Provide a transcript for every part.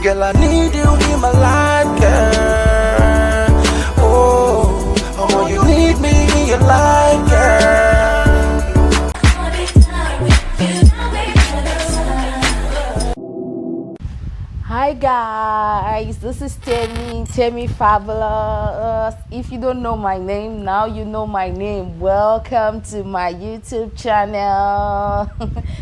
Girl, I need you in my life, girl. Oh, you need me in your life, girl. Hi guys, this is Temi Fabulous. If you don't know my name, now you know my name. Welcome to my YouTube channel.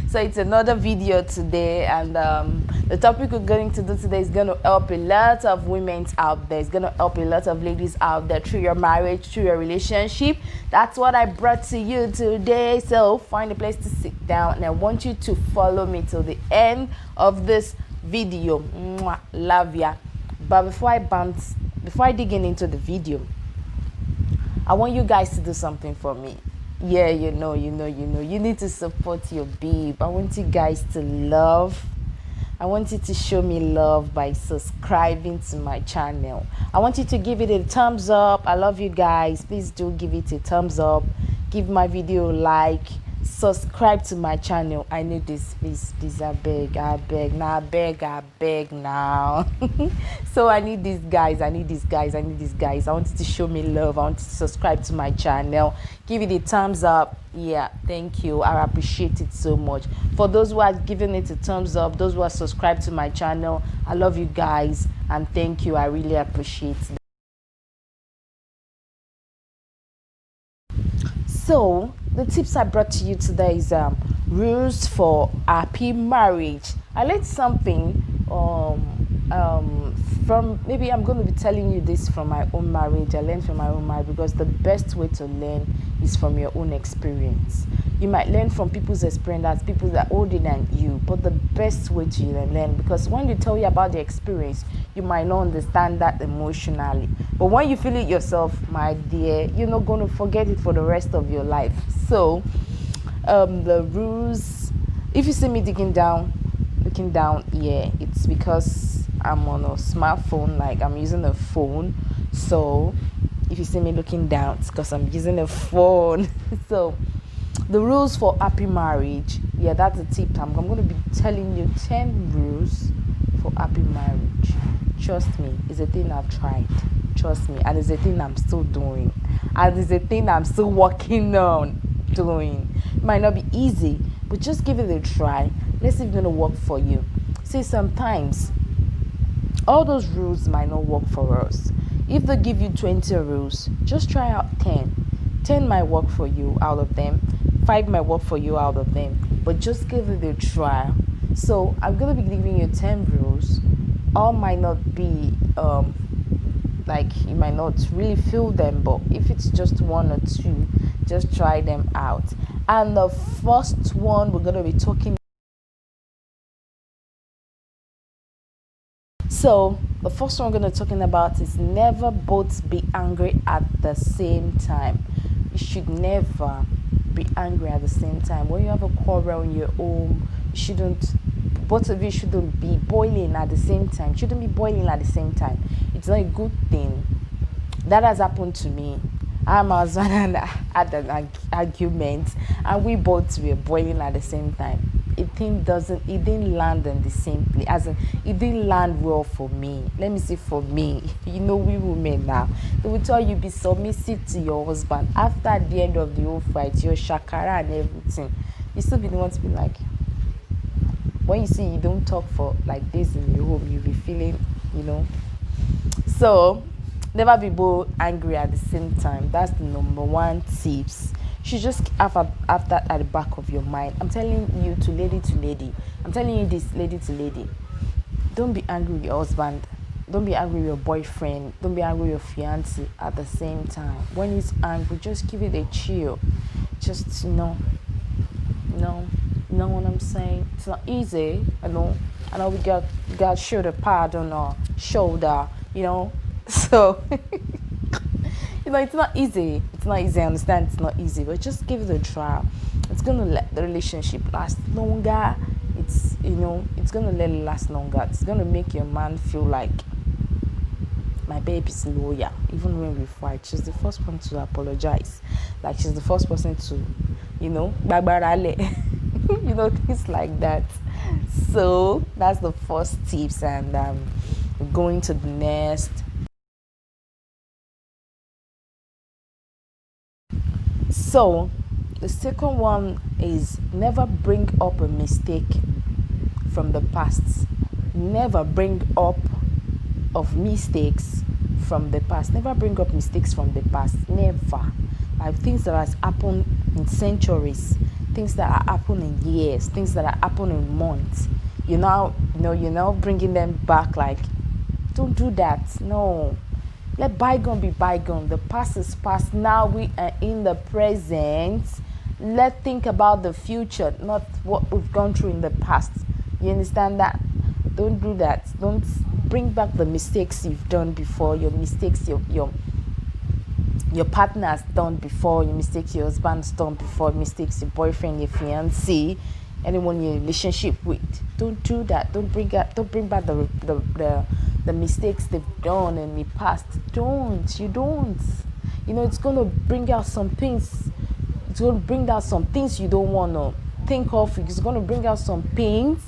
So it's another video today, and the topic we're going to do today is going to help a lot of women out there. It's going to help a lot of ladies out there through your marriage, through your relationship. That's what I brought to you today. So find a place to sit down, and I want you to follow me till the end of this video. Mwah, love ya. But before I dig into the video, I want you guys to do something for me. Yeah, you know, you need to support your babe. I want you guys to love. I want you to show me love by subscribing to my channel. I want you to give it a thumbs up. I love you guys. Please do give it a thumbs up. Give my video a like. Subscribe to my channel. I need this, please. I beg now. So I need these guys. I want you to show me love. I want you to subscribe to my channel. Give it a thumbs up. Yeah, thank you. I appreciate it so much. For those who are giving it a thumbs up, those who are subscribed to my channel, I love you guys and thank you. I really appreciate it. So the tips I brought to you today is rules for happy marriage. I learned something from, maybe I'm going to be telling you this from my own marriage. I learned from my own marriage because the best way to learn is from your own experience. You might learn from people's experience, that's people that are older than you, but the best way to learn, because when they tell you about the experience, you might not understand that emotionally. But when you feel it yourself, my dear, you're not going to forget it for the rest of your life. So, the rules, if you see me looking down, yeah, it's because I'm on a smartphone, like I'm using a phone. So, if you see me looking down, it's because I'm using a phone. So, the rules for happy marriage, yeah, that's a tip. I'm going to be telling you 10 rules for happy marriage. Trust me, it's a thing I've tried. Trust me, and it's a thing I'm still doing, and it's a thing I'm still working on doing. It might not be easy, but just give it a try. Let's see if it's going to work for you. See, sometimes all those rules might not work for us. If they give you 20 rules, just try out 10. 10 might work for you out of them. 5 might work for you out of them. But just give it a try. So I'm going to be giving you 10 rules. All might not be, like you might not really feel them. But if it's just 1 or 2, just try them out. And the first one we're going to be talking. So the first one we're going to be talking about is never both be angry at the same time. You should never be angry at the same time. When you have a quarrel in your home, both of you shouldn't be boiling at the same time. Shouldn't be boiling at the same time. It's not a good thing. That has happened to me. I and my husband had an argument, and we both were boiling at the same time. It didn't land in the same place. As in, it didn't land well for me. Let me say for me. You know, we women now, they will tell you be submissive to your husband. After the end of the whole fight, your shakara and everything, you still be the one to be like, when you see you don't talk for like this in your home, you'll be feeling, you know. So never be both angry at the same time. That's the number one tips. You should just have that at the back of your mind. I'm telling you to lady. I'm telling you this, lady to lady. Don't be angry with your husband. Don't be angry with your boyfriend. Don't be angry with your fiancé at the same time. When he's angry, just give it a chill. Just, no, you know what I'm saying? It's not easy. I know we got shoulder pad on our shoulder, you know. So you know, it's not easy. I understand it's not easy, but just give it a try. It's gonna let the relationship last longer. It's gonna let it last longer. It's gonna make your man feel like my baby's loyal. Even when we fight, she's the first one to apologize. Like she's the first person to, you know, things like that. So that's the first tips, and going to the next. So the second one is never bring up a mistake from the past. Never bring up of mistakes from the past. Never bring up mistakes from the past. Never. Like things that has happened in centuries, things that are happening in years, things that are happening in months. You're now bringing them back. Like, don't do that. No, let bygone be bygone. The past is past. Now we are in the present. Let's think about the future, not what we've gone through in the past. You understand that? Don't do that. Don't bring back the mistakes you've done before. Your mistakes your partner has done before. Your mistakes your husband's done before. Mistakes your boyfriend, your fiancé, anyone you're in a relationship with. Don't do that. Don't bring back the mistakes they've done in the past. You don't. It's gonna bring out some things. It's gonna bring out some things you don't wanna think of. It's gonna bring out some pains.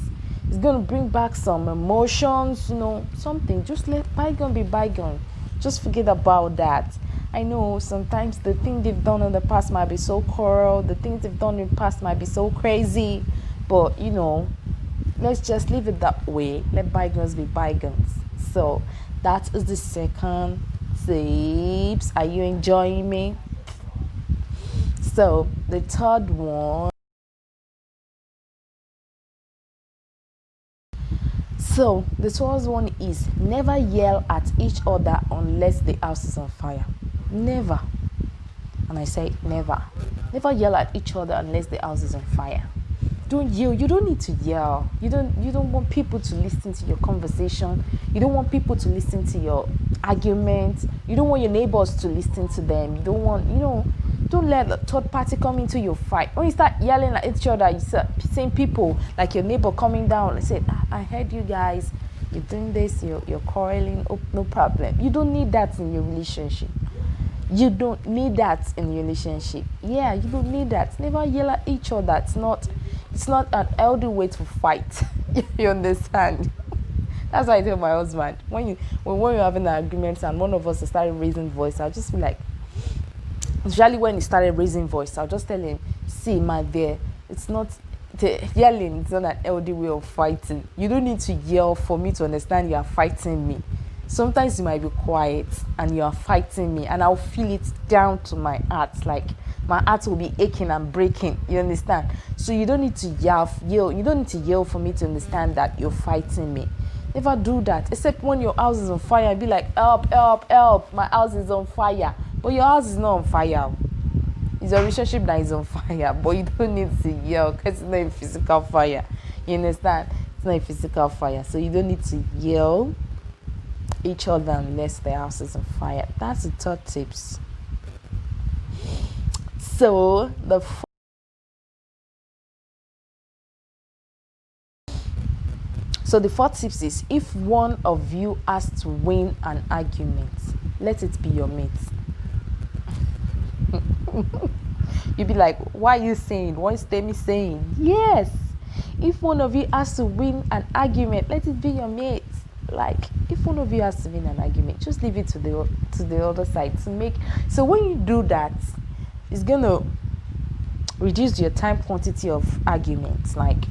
It's gonna bring back some emotions. Something. Just let bygone be bygone. Just forget about that. I know sometimes the thing they've done in the past might be so cruel. The things they've done in the past might be so crazy. But let's just leave it that way. Let bygones be bygones. So that is the second tips. Are you enjoying me? So the third one. So the third one is never yell at each other unless the house is on fire. Never. And I say never. Never yell at each other unless the house is on fire. Don't yell. You don't need to yell. You don't want people to listen to your conversation. You don't want people to listen to your arguments. You don't want your neighbors to listen to them. You don't want, don't let a third party come into your fight. When you start yelling at each other, you start saying people like your neighbor coming down and say, I heard you guys, you're doing this, you're quarreling, oh, no problem. You don't need that in your relationship. You don't need that in your relationship. Yeah, you don't need that. Never yell at each other. It's not an healthy way to fight. You understand? That's why I tell my husband, when we're having an argument and one of us started raising voice, I'll just be like, usually when he started raising voice, I'll just tell him, see, my dear, it's not yelling, it's not an healthy way of fighting. You don't need to yell for me to understand you are fighting me. Sometimes you might be quiet and you are fighting me, and I'll feel it down to my heart. Like my heart will be aching and breaking. You understand? So you don't need to yell. You don't need to yell for me to understand that you're fighting me. Never do that. Except when your house is on fire, be like, help, help, help! My house is on fire. But your house is not on fire. It's a relationship that is on fire. But you don't need to yell because it's not a physical fire. You understand? It's not a physical fire. So you don't need to yell each other unless the house is on fire. That's the third tips. So the fourth tips is, if one of you has to win an argument, let it be your mate. You'd be like, why are you saying? What is Temi saying? Yes. If one of you has to win an argument, let it be your mate. Like, if one of you has to win an argument, just leave it to the other side to make. So when you do that, it's gonna reduce your time quantity of arguments. Like,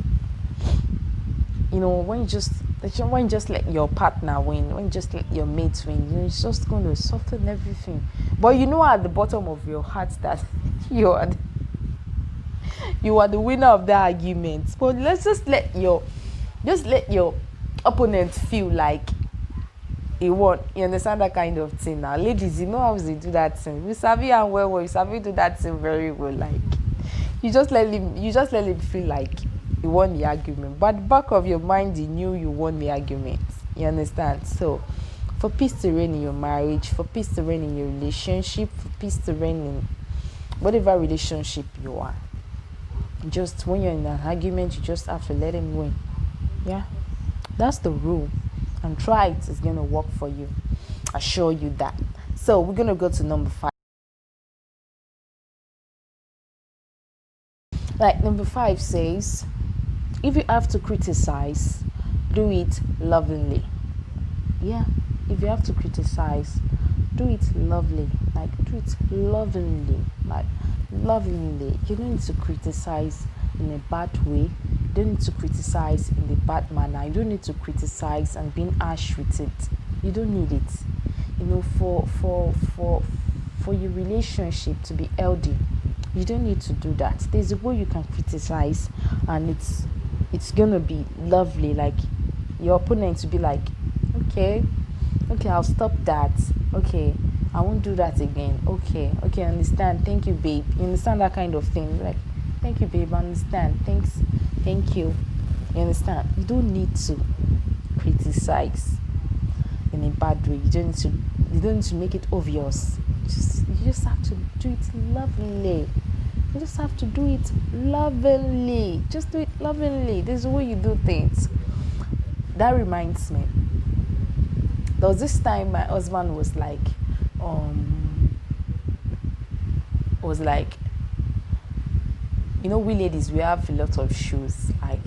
when you just let your partner win, when you just let your mate win, it's just going to soften everything. But at the bottom of your heart that you are the winner of that argument. But let's just let your opponent feel like he won. You understand that kind of thing? Now, ladies, you know how they do that thing. We sabi and well, we sabi do that thing very well. Like, you just let him feel like you won the argument, but at the back of your mind, you knew you won the argument. You understand? So, for peace to reign in your marriage, for peace to reign in your relationship, for peace to reign in whatever relationship you are, just when you're in an argument, you just have to let him win. Yeah, that's the rule, and try it. It's gonna work for you. I assure you that. So we're gonna go to number 5. Like number 5 says, if you have to criticize, do it lovingly. Yeah, if you have to criticize, do it lovely. Like, do it lovingly. Like, lovingly. You don't need to criticize in a bad way. You don't need to criticize in a bad manner. You don't need to criticize and being harsh with it. You don't need it. You know, for your relationship to be healthy, you don't need to do that. There's a way you can criticize, and it's gonna be lovely. Like, your opponent to be like, okay, I'll stop that. Okay, I won't do that again. Okay, I understand. Thank you, babe. You understand that kind of thing? Like, thank you, babe. I understand. Thanks. Thank you. You understand? You don't need to criticize in a bad way. You don't need to make it obvious. You just have to do it lovely. You just have to do it lovingly. Just do it lovingly. There's a way you do things. That reminds me. There was this time my husband was like, we ladies, we have a lot of shoes. Like,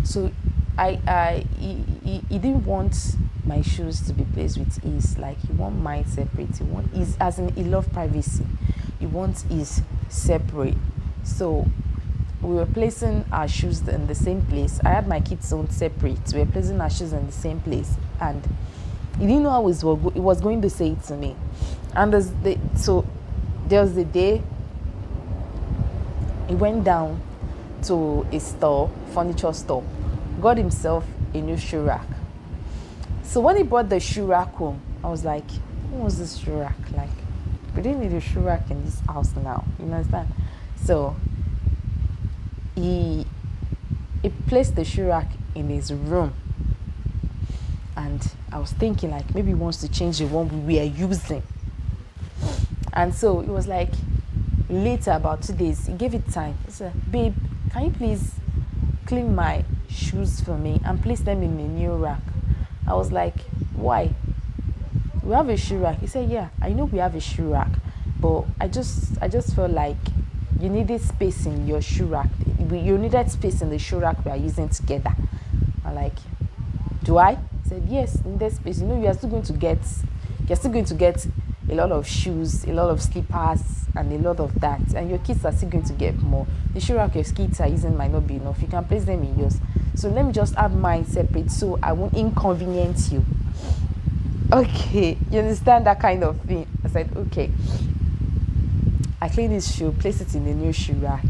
so he didn't want my shoes to be placed with his. Like, he want mine separate. He want his, as in, he love privacy. He wants his separate. So we were placing our shoes in the same place. I had my kids' own separate. We were placing our shoes in the same place, and he didn't know how he was going to say it to me. And there was the day he went down to a store, furniture store, got himself a new shoe rack. So when he brought the shoe rack home, I was like, what was this shoe rack? Like, we didn't need a shoe rack in this house now. You understand? So he placed the shoe rack in his room. And I was thinking, like, maybe he wants to change the one we are using. And so it was like, later, about 2 days, he gave it time. He said, babe, can you please clean my shoes for me and place them in a new rack? I was like, why? We have a shoe rack. He said, yeah, I know we have a shoe rack, but I just felt like you needed space in your shoe rack. You needed space in the shoe rack we are using together. I'm like, do I? He said, yes, in that space. You know, you're still going to get a lot of shoes, a lot of slippers, and a lot of that. And your kids are still going to get more. The shoe rack your kids are using might not be enough. You can place them in yours. So let me just have mine separate so I won't inconvenience you. Okay, you understand that kind of thing? I said, okay. I cleaned his shoe, placed it in the new shoe rack,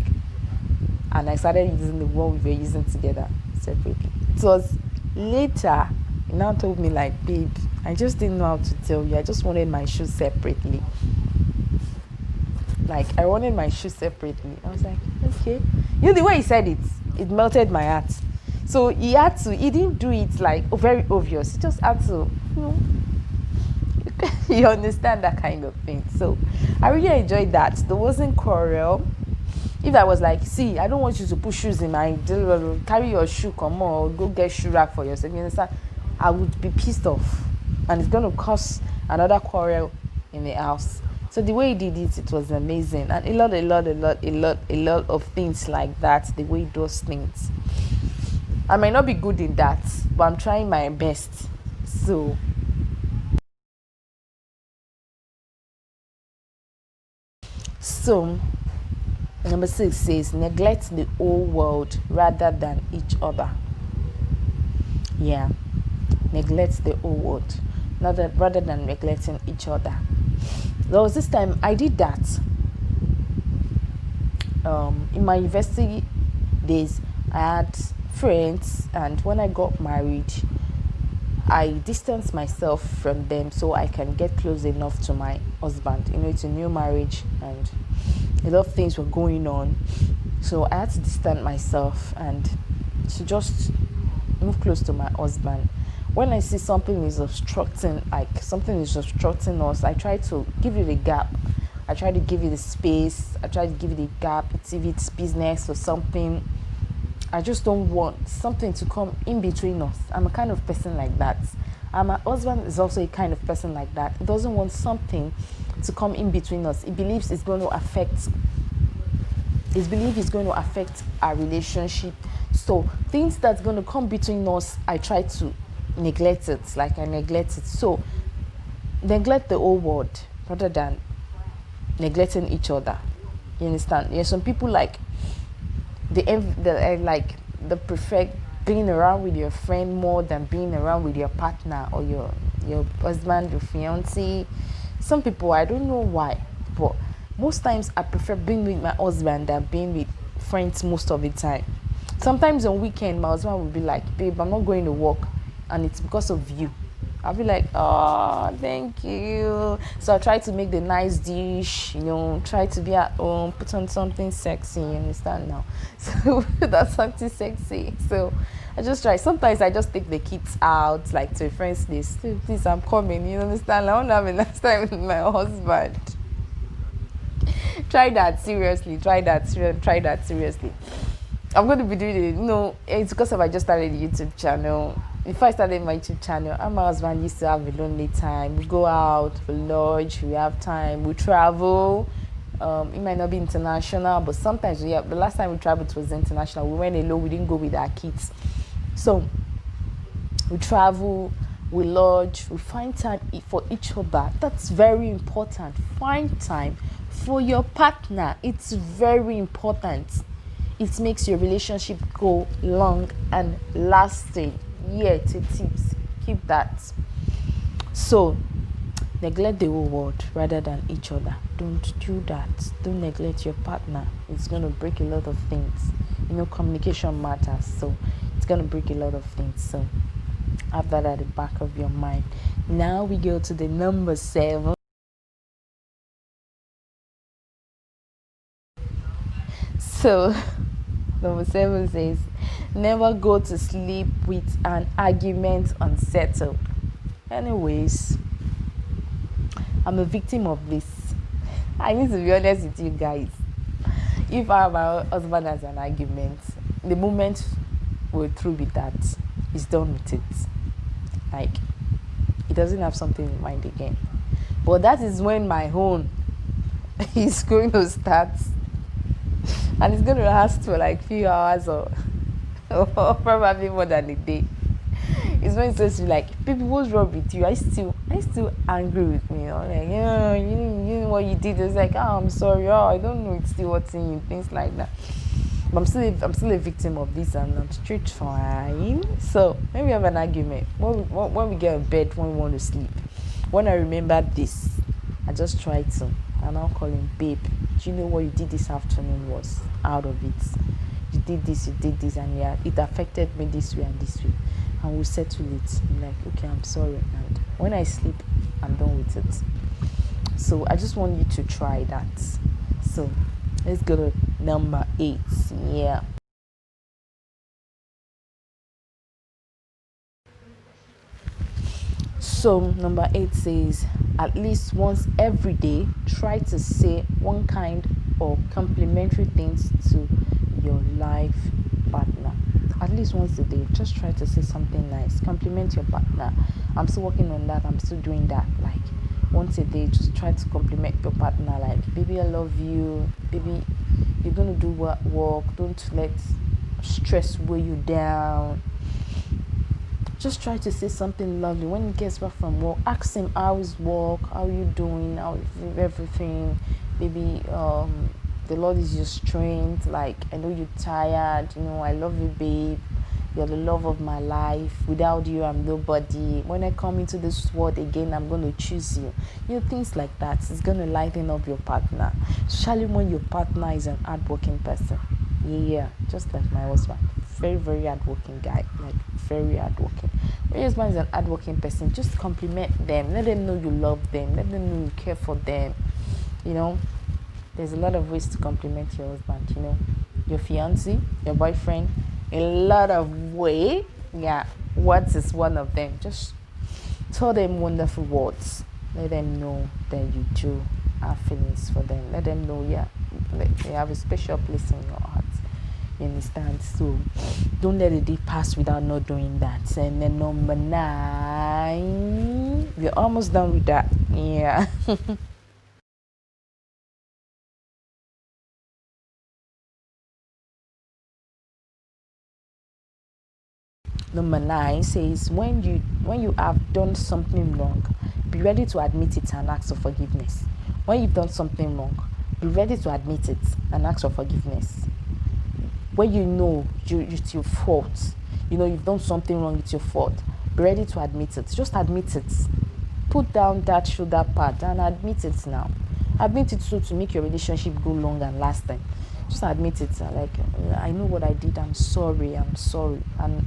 and I started using the one we were using together separately. It was later, he now told me, like, babe, I just didn't know how to tell you. I just wanted my shoes separately. Like, I wanted my shoes separately. I was like, okay. You know, the way he said it, it melted my heart. So he didn't do it like very obvious. He just had to, you understand that kind of thing. So I really enjoyed that. There wasn't quarrel. If I was like, see, I don't want you to put shoes in my, carry your shoe, come on, or go get shoe rack for yourself. You understand? I would be pissed off, and it's going to cause another quarrel in the house. So the way he did it, it was amazing, and a lot of things like that. The way he does things, I might not be good in that, but I'm trying my best. So number 6 says, neglect the whole world rather than each other. Yeah, neglect the whole world rather than neglecting each other. There was this time I did that. In my university days, I had friends, and when I got married, I distanced myself from them so I can get close enough to my husband. You know, it's a new marriage and a lot of things were going on. So I had to distance myself and to just move close to my husband. When I see something is obstructing, like something is obstructing us, I try to give it a gap. I try to give it a space. I try to give it a gap. If it's business or something, I just don't want something to come in between us. I'm a kind of person like that. And my husband is also a kind of person like that. He doesn't want something to come in between us. He believes it's going to affect it's believed it's going to affect our relationship. So things that's going to come between us, I try to neglect it, like I neglect it. So neglect the whole world rather than neglecting each other. You understand? Yeah, some people like they prefer being around with your friend more than being around with your partner or your husband, your fiance. Some people, I don't know why, but most times I prefer being with my husband than being with friends most of the time. Sometimes on weekend my husband will be like, babe, I'm not going to work and it's because of you. I'll be like, oh, thank you. So I try to make the nice dish, try to be at home, put on something sexy, you understand now? So that's something sexy. So I just try. Sometimes I just take the kids out, like to a friend's place. Please, I'm coming, you understand? I want to have a nice time with my husband. Try that seriously. Try that seriously. I'm going to be doing it. It's because I just started a YouTube channel. Before I started my YouTube channel, and my husband used to have a lonely time. We go out for lunch, we have time, we travel. It might not be international, but sometimes we have. The last time we traveled was international. We went alone, we didn't go with our kids. So we travel, we lodge, we find time for each other. That's very important. Find time for your partner. It's very important. It makes your relationship go long and lasting. Yeah, tips. Keep that. So neglect the whole world rather than each other. Don't do that. Don't neglect your partner. It's going to break a lot of things. Communication matters. So it's going to break a lot of things. So have that at the back of your mind. Now we go to the number 7. So number 7 says, never go to sleep with an argument unsettled. Anyways, I'm a victim of this. I need to be honest with you guys. If I and my husband has an argument, the moment we're through with that, he's done with it. Like, he doesn't have something in mind again. But that is when my own is going to start. And it's going to last for like few hours or probably more than a day. It's when it says to like, baby, what's wrong with you? Are you still angry with me? Like, you know what you did. It's like, oh, I'm sorry. Oh, I don't know. It's still what's in you. Things like that. But I'm still a victim of this, and I'm still trying. So when we have an argument, when we get in bed, when we want to sleep, when I remember this, I just try to, and I'll call him, babe. Do you know what you did this afternoon was out of it? You did this, and yeah, it affected me this way and this way, and we'll settle it. I'm like, okay, I'm sorry, and when I sleep, I'm done with it. So I just want you to try that. So let's go to number 8. Yeah. So number 8 says, at least once every day, try to say one kind or complimentary things to your life partner. At least once a day, just try to say something nice. Compliment your partner. I'm still working on that. I'm still doing that. Like once a day, just try to compliment your partner. Like, baby, I love you. Baby, you're gonna do what work. Don't let stress weigh you down. Just try to say something lovely. When he gets back from work, ask him how is work, how are you doing, how is everything. Maybe the Lord is your strength. Like, I know you're tired. I love you, babe. You're the love of my life. Without you, I'm nobody. When I come into this world again, I'm going to choose you. Things like that. It's going to lighten up your partner. Especially when your partner is an hardworking person. Yeah, just like my husband. Very, very hardworking guy. Like, very hardworking. When your husband is an hardworking person, just compliment them. Let them know you love them. Let them know you care for them. There's a lot of ways to compliment your husband. Your fiancé, your boyfriend. A lot of way. Yeah, words is one of them. Just tell them wonderful words. Let them know that you do have feelings for them. Let them know, yeah, they have a special place in your heart. You understand? So don't let a day pass without not doing that. And then number 9, we're almost done with that. Yeah. Number 9 says, when you have done something wrong, be ready to admit it and ask for forgiveness. When you've done something wrong, be ready to admit it and ask for forgiveness. When you know it's your fault, you've done something wrong, it's your fault, be ready to admit it. Just admit it. Put down that shoulder pad and admit it now. Admit it so to make your relationship go long and lasting. Just admit it. Like, I know what I did. I'm sorry. And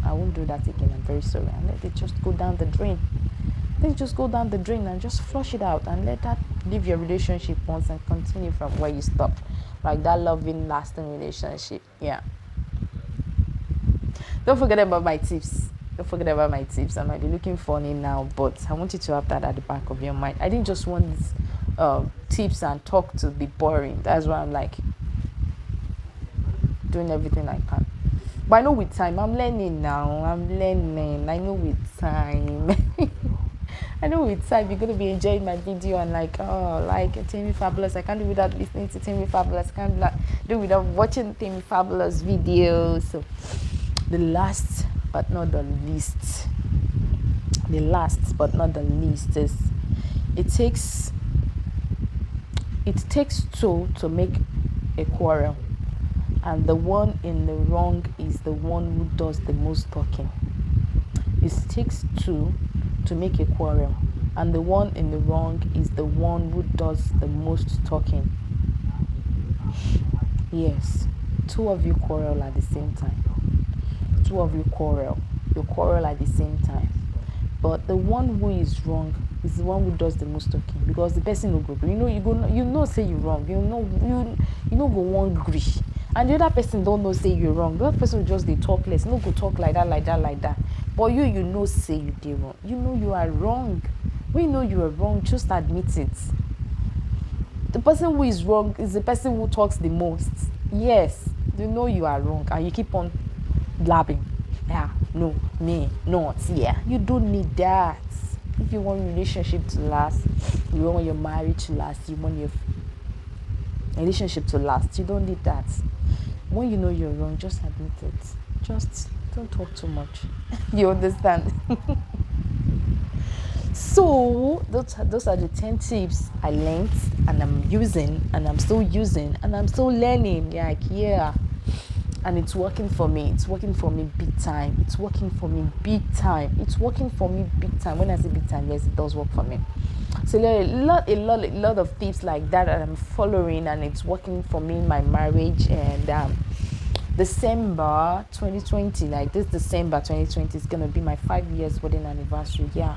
I won't do that again. I'm very sorry. And let it just go down the drain. Let it just go down the drain and just flush it out and let that leave your relationship once and continue from where you stopped. Like that loving, lasting relationship. Yeah. Don't forget about my tips. I might be looking funny now, but I want you to have that at the back of your mind. I didn't just want these tips and talk to be boring. That's why I'm like doing everything I can. But I know with time, I'm learning now. I know with time. you're going to be enjoying my video and Timmy Fabulous. I can't do without listening to Timmy Fabulous. I can't do without watching Timmy Fabulous videos. So the last but not the least is it takes two to make a quarrel, and the one in the wrong is the one who does the most talking. It takes two to make a quarrel, and the one in the wrong is the one who does the most talking. Yes, two of you quarrel at the same time. You quarrel at the same time, but the one who is wrong is the one who does the most talking, because the person will go, say you're wrong, go one agree, and the other person don't know say you're wrong. The other person will just they talk less, go talk like that. But you say you did wrong. You are wrong. When you know you are wrong, just admit it. The person who is wrong is the person who talks the most. Yes, you are wrong, and you keep on blabbing. Yeah, no, me, not, yeah. You don't need that. If you want your relationship to last, you want your marriage to last, you want your relationship to last, you don't need that. When you know you're wrong, just admit it. Just don't talk too much. You understand? So those are the 10 tips I learned and I'm using and I'm still using and I'm still learning. Yeah. And it's working for me. It's working for me big time. When I say big time, yes, it does work for me. So a lot of tips like that I'm following, and it's working for me in my marriage. And December 2020, like this December 2020 is gonna be my 5 years wedding anniversary. Yeah.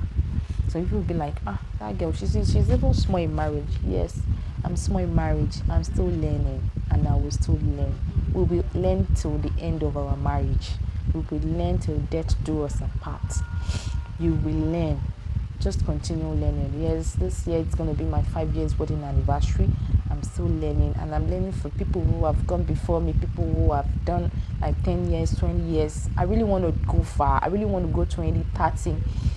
So people will be like, that girl, she's even small in marriage. Yes, I'm small in marriage. I'm still learning, and I will still learn. We will learn till the end of our marriage. We will learn till death do us apart. You will learn. Just continue learning. Yes, this year it's going to be my 5 years wedding anniversary. I'm still learning, and I'm learning for people who have gone before me, people who have done like 10 years, 20 years. I really want to go far. I really want to go 20, 30.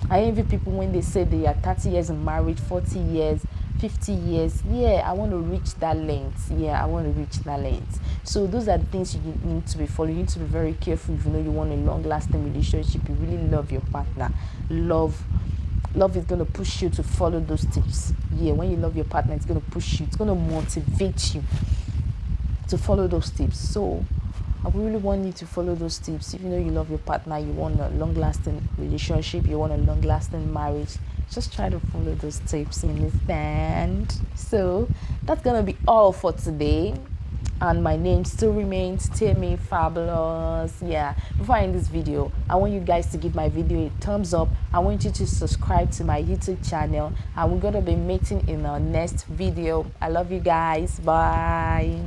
I envy people when they say they are 30 years in marriage, 40 years, 50 years. Yeah, I want to reach that length. So those are the things you need to be following. You need to be very careful if you know you want a long-lasting relationship. You really love your partner. Love is going to push you to follow those tips. Yeah, when you love your partner, it's going to push you. It's going to motivate you to follow those tips. So I really want you to follow those tips. If you know you love your partner, you want a long-lasting relationship, you want a long-lasting marriage, just try to follow those tips, you understand? So that's going to be all for today. And my name still remains Timmy Fabulous. Yeah, before I end this video, I want you guys to give my video a thumbs up. I want you to subscribe to my YouTube channel, and we're going to be meeting in our next video. I love you guys. Bye.